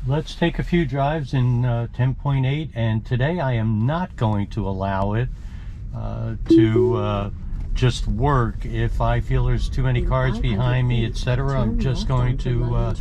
Let's take a few drives in 10.8, and today I am not going to allow it to just work. If I feel there's too many cars behind me, etc., I'm just going to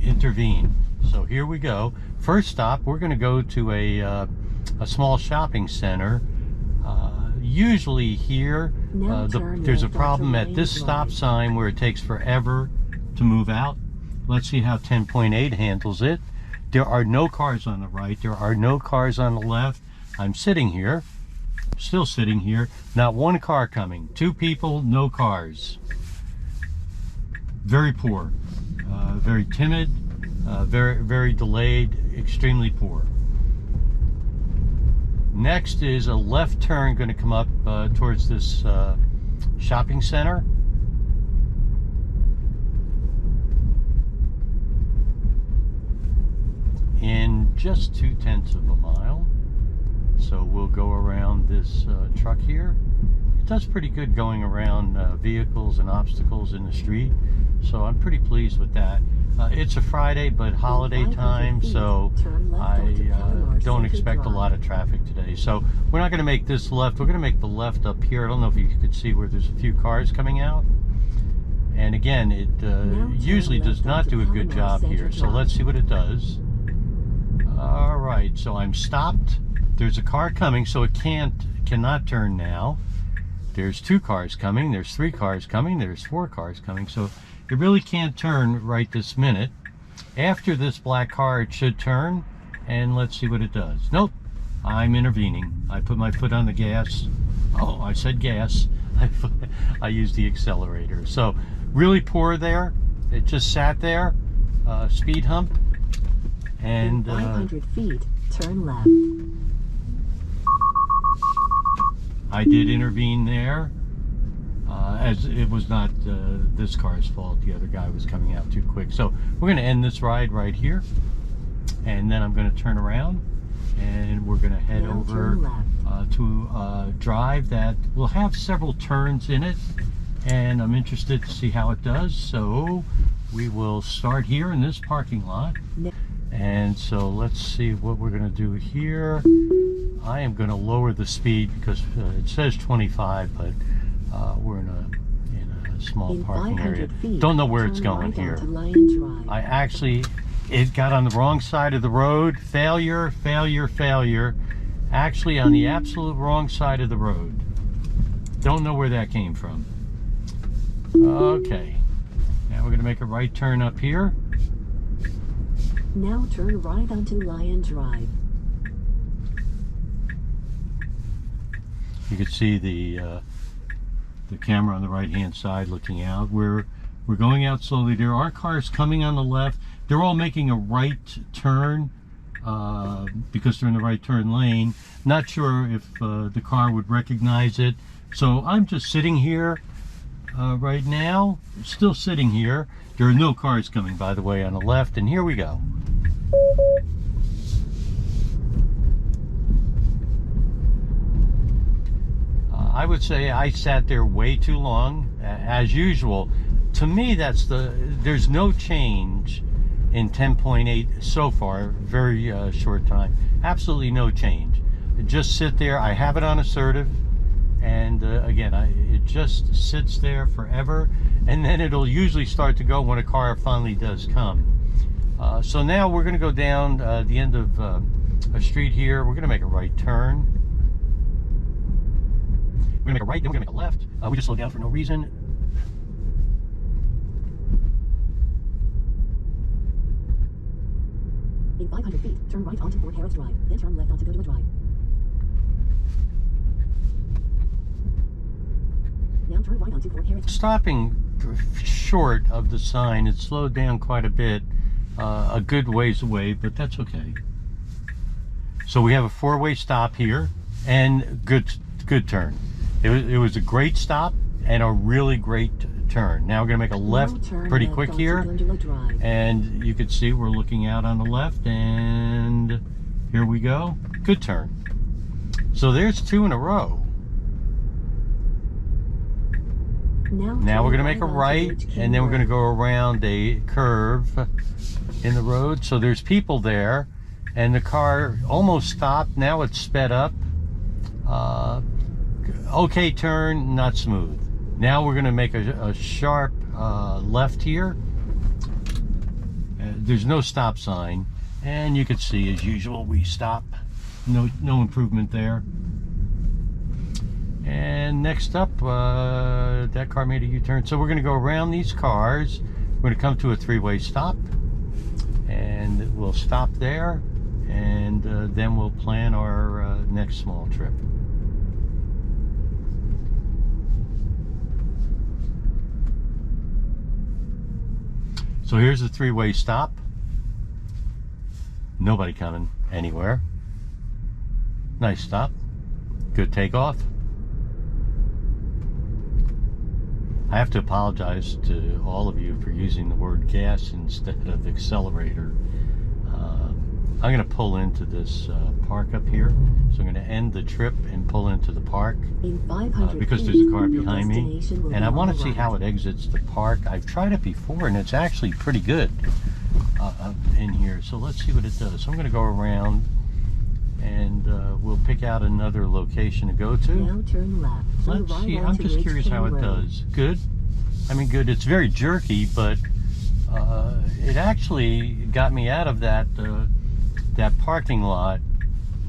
intervene. So here we go. First stop, we're going to go to a small shopping center. Usually here, there's a problem at this stop sign where it takes forever to move out. Let's see how 10.8 handles it. There are no cars on the right. There are no cars on the left. I'm sitting here, still sitting here. Not one car coming. Two people, no cars. Very poor. Very timid. Very delayed. Extremely poor. Next is a left turn going to come up towards this shopping center. In just 0.2 of a mile. So we'll go around this truck here. It does pretty good going around vehicles and obstacles in the street, so I'm pretty pleased with that. It's a Friday, but holiday time, so I don't expect a lot of traffic today. So we're not going to make this left. We're going to make the left up here. I don't know if you could see where there's a few cars coming out. And again, it usually does not do a good job here. So let's see what it does. All right, so I'm stopped. There's a car coming, so it cannot turn now. There's two cars coming. There's three cars coming. There's four cars coming. So it really can't turn right this minute. After this black car, it should turn, and let's see what it does. Nope, I'm intervening. I put my foot on the gas. Oh, I said gas. I used the accelerator. So really poor there. It just sat there. Speed hump. And 500 feet, turn left. I did intervene there, as it was not this car's fault. The other guy was coming out too quick. So we're going to end this ride right here, and then I'm going to turn around, and we're going to head over to a drive that will have several turns in it, and I'm interested to see how it does. So we will start here in this parking lot. And so let's see what we're going to do here. I am going to lower the speed because it says 25, but we're in a small parking area. Don't know where it's going here. I actually, it got on the wrong side of the road. Failure, failure, failure. Actually on the absolute wrong side of the road. Don't know where that came from. Okay. Now we're going to make a right turn up here. Now turn right onto Lion Drive. You can see the camera on the right-hand side looking out. We're going out slowly. There are cars coming on the left. They're all making a right turn because they're in the right turn lane. Not sure if the car would recognize it. So I'm just sitting here right now. Still sitting here. There are no cars coming, by the way, on the left. And here we go. I would say I sat there way too long, as usual. To me, there's no change in 10.8 so far, very short time. Absolutely no change. Just sit there. I have it on assertive, and again, it just sits there forever, and then it'll usually start to go when a car finally does come. So now we're going to go down the end of a street here. We're going to make a right turn. We're going to make a right, then we're going to make a left. We just slowed down for no reason. In 500 feet, turn right onto Fort Harris Drive, then turn left onto Goodwood Drive. Now turn right onto Fort Harris. Stopping short of the sign, it slowed down quite a bit, a good ways away, but that's okay. So we have a four-way stop here, and good turn. It was a great stop and a really great turn. Now we're going to make a left pretty quick here, and you can see we're looking out on the left, and here we go. Good turn. So there's two in a row. Now we're going to make a right, and then we're going to go around a curve, in the road. So there's people there, and the car almost stopped. Now it's sped up. Okay turn, not smooth. Now we're going to make a sharp left here. There's no stop sign, and you can see, as usual, we stop. No improvement there. And next up, that car made a U-turn. So we're going to go around these cars. We're going to come to a three-way stop, and we'll stop there, and then we'll plan our next small trip. So here's the three-way stop. Nobody coming anywhere. Nice stop. Good takeoff. I have to apologize to all of you for using the word gas instead of accelerator. I'm going to pull into this park up here. So I'm going to end the trip and pull into the park because there's a car behind me. And I want to see how it exits the park. I've tried it before, and it's actually pretty good in here. So let's see what it does. So I'm going to go around, and we'll pick out another location to go to. Now turn left. Let's see. I'm just curious how it does. Good. I mean, good. It's very jerky, but it actually got me out of that parking lot,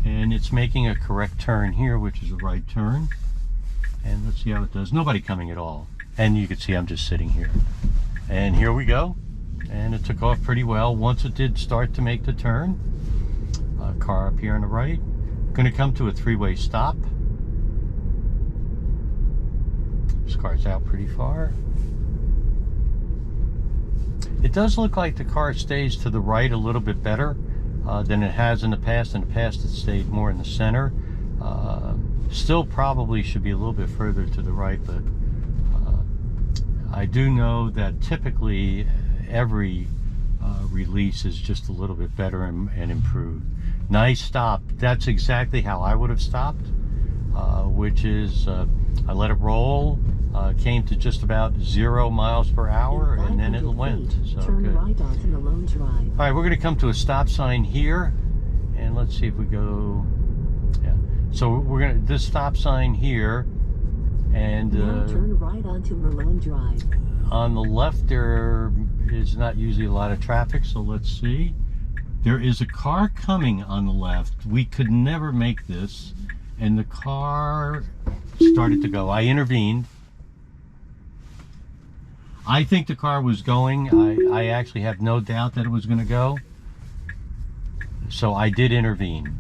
and it's making a correct turn here, which is a right turn. And let's see how it does. Nobody coming at all. And you can see I'm just sitting here. And here we go. And it took off pretty well. Once it did start to make the turn, car up here on the right. Going to come to a three-way stop. This car's out pretty far. It does look like the car stays to the right a little bit better than it has in the past. In the past it stayed more in the center. Still probably should be a little bit further to the right, but I do know that typically every release is just a little bit better and improved. Nice stop. That's exactly how I would have stopped, which is I let it roll, came to just about 0 miles per hour, and then it went. So good. Right onto Malone Drive. All right, we're going to come to a stop sign here, and let's see if we go. Yeah. So we're going to this stop sign here, and now turn right onto Malone Drive. On the left there is not usually a lot of traffic, so let's see. There is a car coming on the left. We could never make this, and the car started to go. I intervened. I think the car was going. I actually have no doubt that it was going to go. So I did intervene.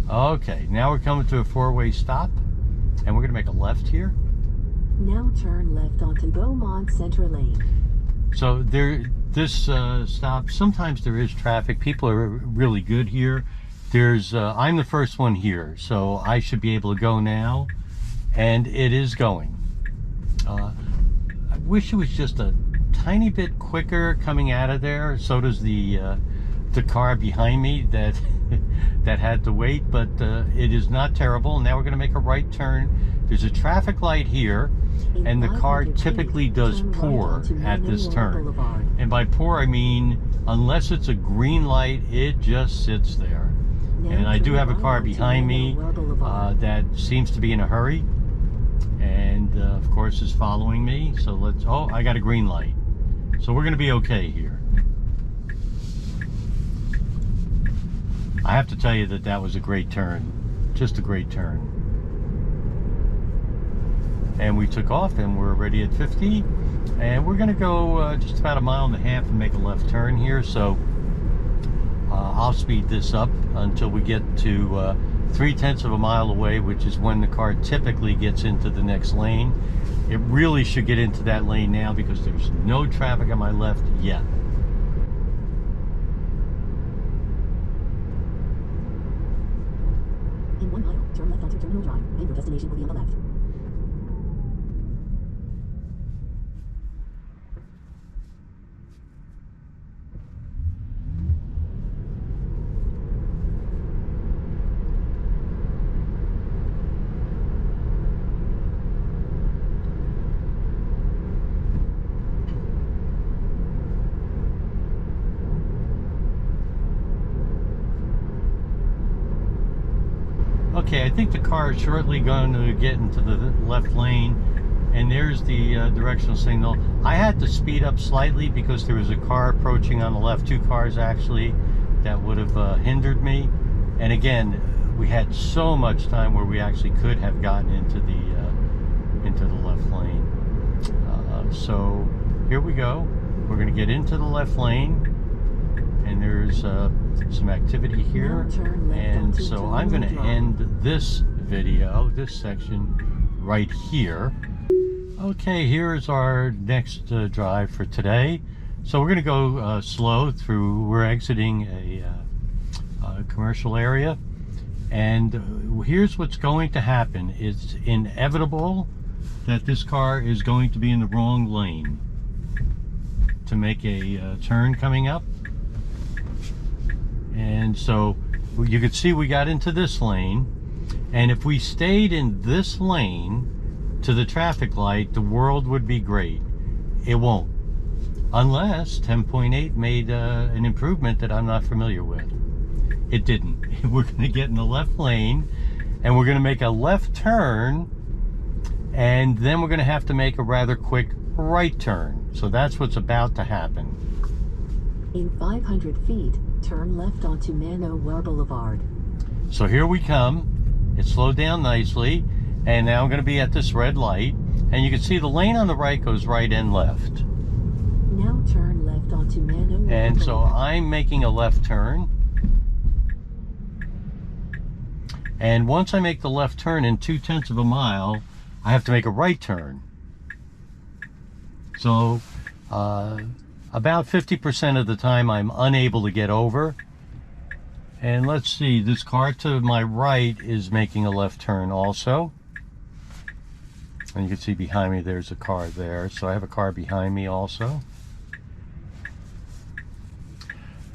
Okay, now we're coming to a four-way stop, and we're going to make a left here. Now turn left onto Beaumont Center Lane. So this stop, sometimes there is traffic. People are really good here. I'm the first one here, so I should be able to go now, and it is going. I wish it was just a tiny bit quicker coming out of there. So does the car behind me that that had to wait, but it is not terrible. Now we're going to make a right turn. There's a traffic light here, and the car typically does pour at this turn. And by pour I mean unless it's a green light, it just sits there. And I do have a car behind me that seems to be in a hurry, and of course is following me. So I got a green light, so we're going to be okay here. I have to tell you that was a great turn, just a great turn. And we took off, and we're already at 50, and we're going to go just about 1.5 miles and make a left turn here. So I'll speed this up until we get to 0.3 of a mile away, which is when the car typically gets into the next lane. It really should get into that lane now because there's no traffic on my left yet. In 1 mile, turn left onto Terminal Drive, and your destination will be on the left. Okay, I think the car is shortly going to get into the left lane, and there's the directional signal. I had to speed up slightly because there was a car approaching on the left, 2 cars actually, that would have hindered me. And again, we had so much time where we actually could have gotten into the left lane. So here we go. We're going to get into the left lane, and there's some activity here, and so I'm going to end this video, this section right here. Okay, here's our next drive for today. So we're going to go slow through. We're exiting a commercial area, and here's what's going to happen. It's inevitable that this car is going to be in the wrong lane to make a turn coming up. And so you could see we got into this lane, and if we stayed in this lane to the traffic light, the world would be great. It won't, unless 10.8 made an improvement that I'm not familiar with. It didn't. We're going to get in the left lane, and we're going to make a left turn, and then we're going to have to make a rather quick right turn. So that's what's about to happen. In 500 feet, turn left onto Manowar Boulevard. So here we come. It slowed down nicely, and now I'm going to be at this red light, and you can see the lane on the right goes right and left. Now turn left onto Manowar And so Boulevard. I'm making a left turn. And once I make the left turn in 0.2 of a mile, I have to make a right turn. So about 50% of the time I'm unable to get over. And let's see, this car to my right is making a left turn also. And you can see behind me there's a car there. So I have a car behind me also.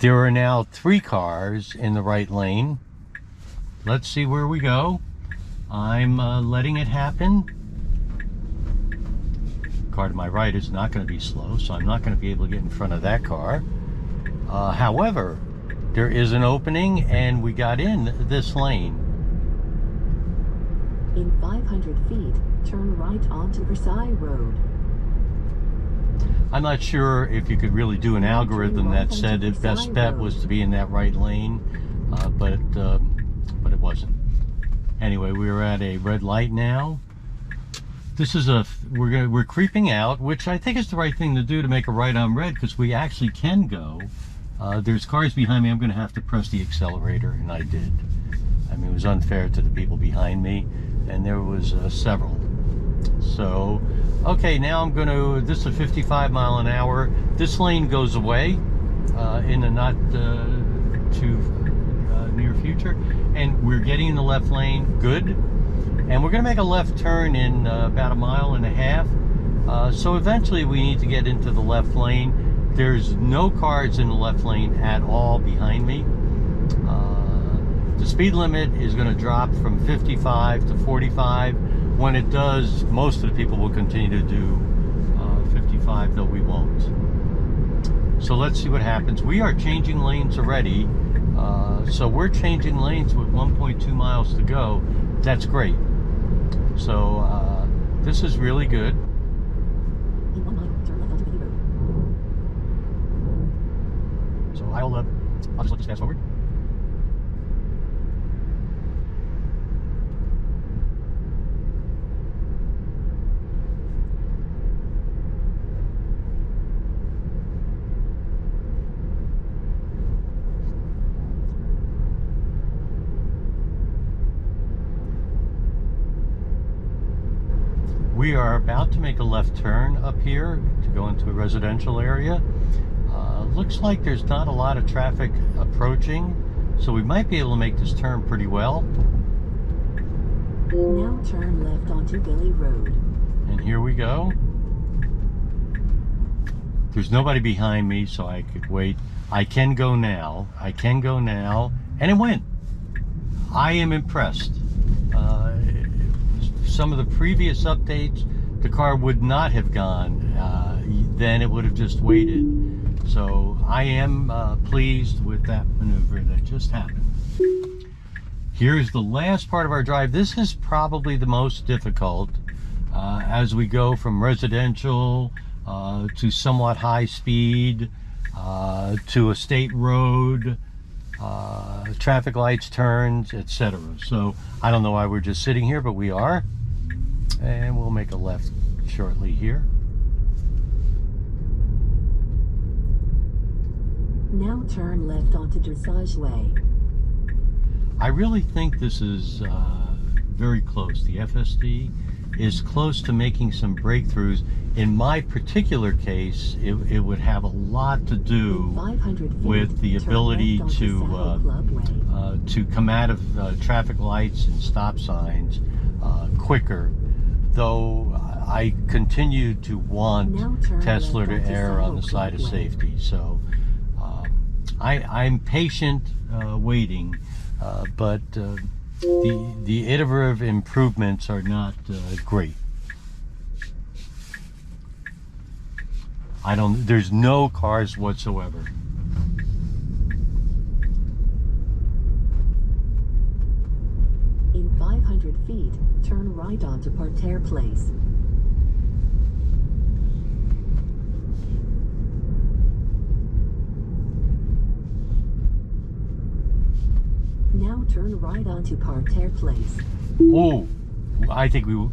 There are now 3 cars in the right lane. Let's see where we go. I'm letting it happen. Car to my right is not going to be slow, so I'm not going to be able to get in front of that car. However, there is an opening, and we got in this lane. In 500 feet, turn right onto Versailles Road. I'm not sure if you could really do an algorithm that said the best bet was to be in that right lane, but it wasn't. Anyway, we're at a red light now. This is we're creeping out, which I think is the right thing to do to make a right on red, because we actually can go. There's cars behind me. I'm going to have to press the accelerator, and I did. I mean, it was unfair to the people behind me, and there was several. So, okay, now I'm going to, this is a 55 mile an hour. This lane goes away in the not too near future, and we're getting in the left lane, good. And we're going to make a left turn in about 1.5 miles. So eventually we need to get into the left lane. There's no cars in the left lane at all behind me. The speed limit is going to drop from 55 to 45. When it does, most of the people will continue to do 55, though we won't. So let's see what happens. We are changing lanes already. So we're changing lanes with 1.2 miles to go. That's great. So this is really good. In 1 mile, turn left onto Billy Road. So I'll just let this fast forward. We are about to make a left turn up here to go into a residential area. Looks like there's not a lot of traffic approaching, so we might be able to make this turn pretty well. Now turn left onto Billy Road. And here we go. There's nobody behind me, so I could wait. I can go now. I can go now. And it went. I am impressed. Some of the previous updates, the car would not have gone. Then it would have just waited. So I am pleased with that maneuver that just happened. Here's the last part of our drive. This is probably the most difficult as we go from residential to somewhat high speed to a state road, traffic lights, turns, etc. So I don't know why we're just sitting here, but we are. And we'll make a left shortly here. Now turn left onto Dressage Way. I really think this is very close. The FSD is close to making some breakthroughs. In my particular case, it would have a lot to do with the ability to come out of traffic lights and stop signs quicker. Though I continue to want Tesla to err on the side of safety. So I'm patient waiting, but the iterative improvements are not great. There's no cars whatsoever. In 500 feet, turn right onto Parterre Place. Now turn right onto Parterre Place. Oh, I think we will.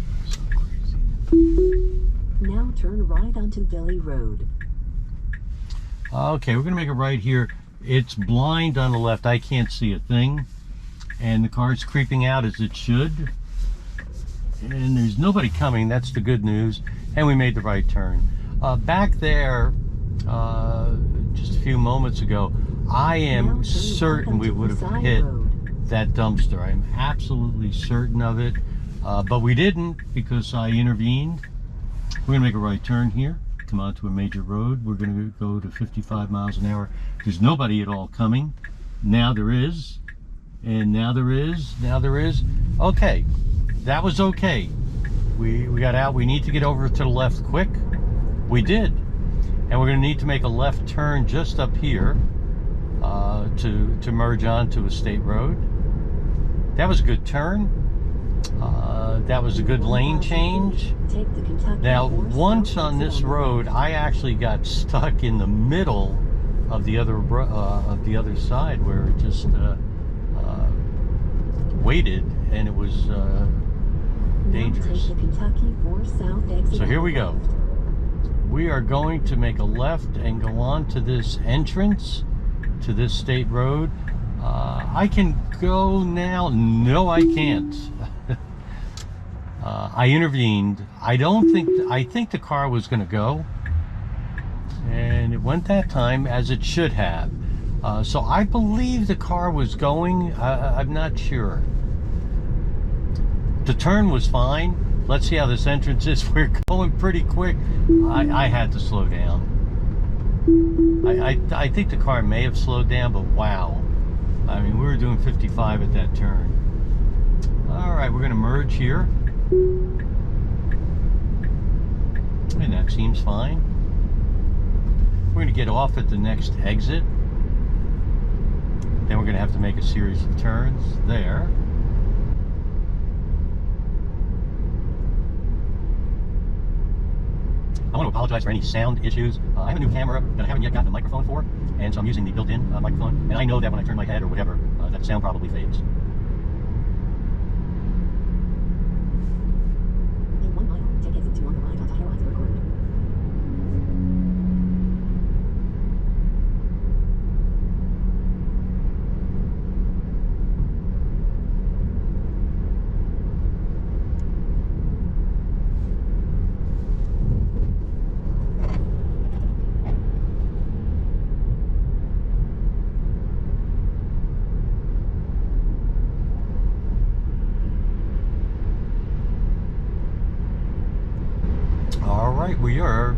So crazy. Now turn right onto Valley Road. Okay, we're gonna make a right here. It's blind on the left. I can't see a thing. And the car's creeping out as it should. And there's nobody coming. That's the good news. And we made the right turn. Back there, just a few moments ago, I am certain we would have hit that dumpster. I'm absolutely certain of it. But we didn't because I intervened. We're gonna make a right turn here. Come onto a major road. We're going to go to 55 miles an hour. There's nobody at all coming. Now there is, and now there is, now there is. Okay, that was okay. We got out. We need to get over to the left quick. We did, and we're going to need to make a left turn just up here to merge onto a state road. That was a good turn. That was a good lane change. Now, once on this road, I actually got stuck in the middle of the other side where it just waited, and it was dangerous. So here we go. We are going to make a left and go on to this entrance to this state road. I can go now. No, I can't. I intervened. I think the car was going to go, and it went that time as it should have. So I believe the car was going. I'm not sure. The turn was fine. Let's see how this entrance is. We're going pretty quick. I had to slow down. I think the car may have slowed down, but wow. I mean, we were doing 55 at that turn. All right, we're going to merge here. And that seems fine. We're going to get off at the next exit. Then we're going to have to make a series of turns there. I want to apologize for any sound issues. I have a new camera that I haven't yet gotten a microphone for, and so I'm using the built-in microphone. And I know that when I turn my head or whatever, that sound probably fades. In 1 mile, take exit 2 on the right onto Harrodsburg Road. Alright, we are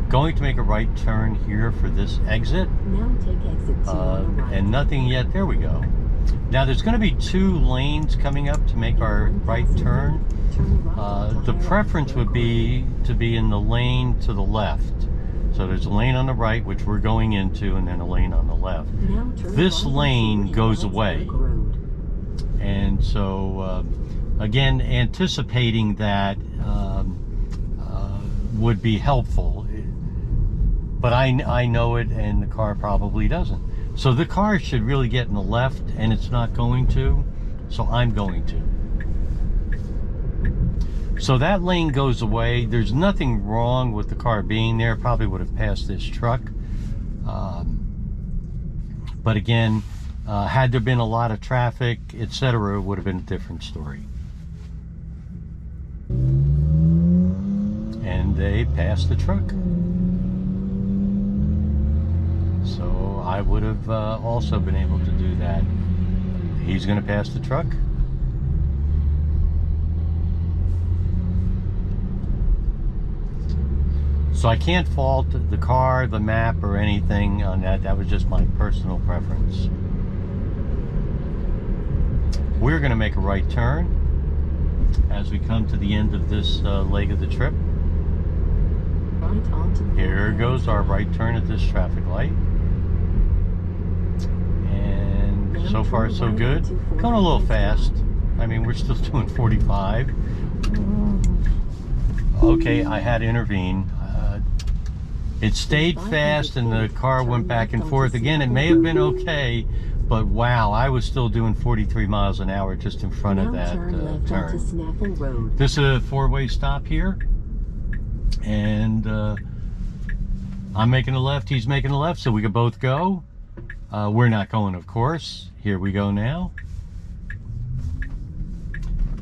going to make a right turn here for this exit. Now take exit 2 on the right. And nothing yet. There we go. Now there's going to be 2 lanes coming up to make our right turn. The preference would be to be in the lane to the left. So there's a lane on the right, which we're going into, and then a lane on the left. Now turn This right lane onto goes Ellsberg away. Road. And so, again, anticipating that would be helpful. But I know it, and the car probably doesn't. So the car should really get in the left, and it's not going to. So I'm going to. So that lane goes away. There's nothing wrong with the car being there. Probably would have passed this truck. But again, had there been a lot of traffic, etc., it would have been a different story. And they passed the truck. So I would have also been able to do that. He's going to pass the truck. So I can't fault the car, the map, or anything on that. That was just my personal preference. We're going to make a right turn as we come to the end of this leg of the trip. Right onto Here goes our right turn at this traffic light. And so far so good. Going a little fast. I mean, we're still doing 45. Okay, I had to intervene. It stayed fast and the car went back and forth. Again, it may have been okay, but wow, I was still doing 43 miles an hour just in front of that turn. This is a four-way stop here. And I'm making a left, he's making a left, so we could both go. We're not going, of course. Here we go now.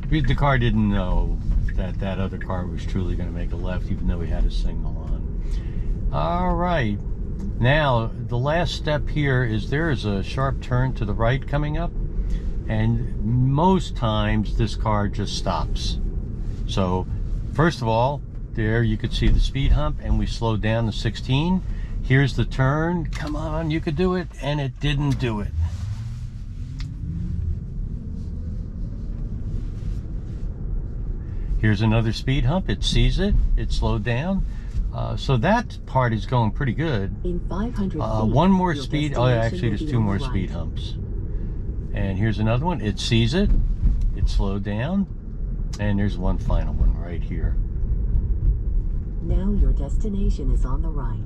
The car didn't know that that other car was truly going to make a left, even though he had a signal on. All right. Now, the last step here is there is a sharp turn to the right coming up. And most times, this car just stops. So, first of all, there you could see the speed hump, and we slowed down to 16. Here's the turn. Come on, you could do it. And it didn't do it. Here's another speed hump. It sees it. It slowed down. So that part is going pretty good. In 500 feet, one more speed. Oh, actually, there's two more speed humps. And here's another one. It sees it. It slowed down. And there's one final one right here. Now your destination is on the right.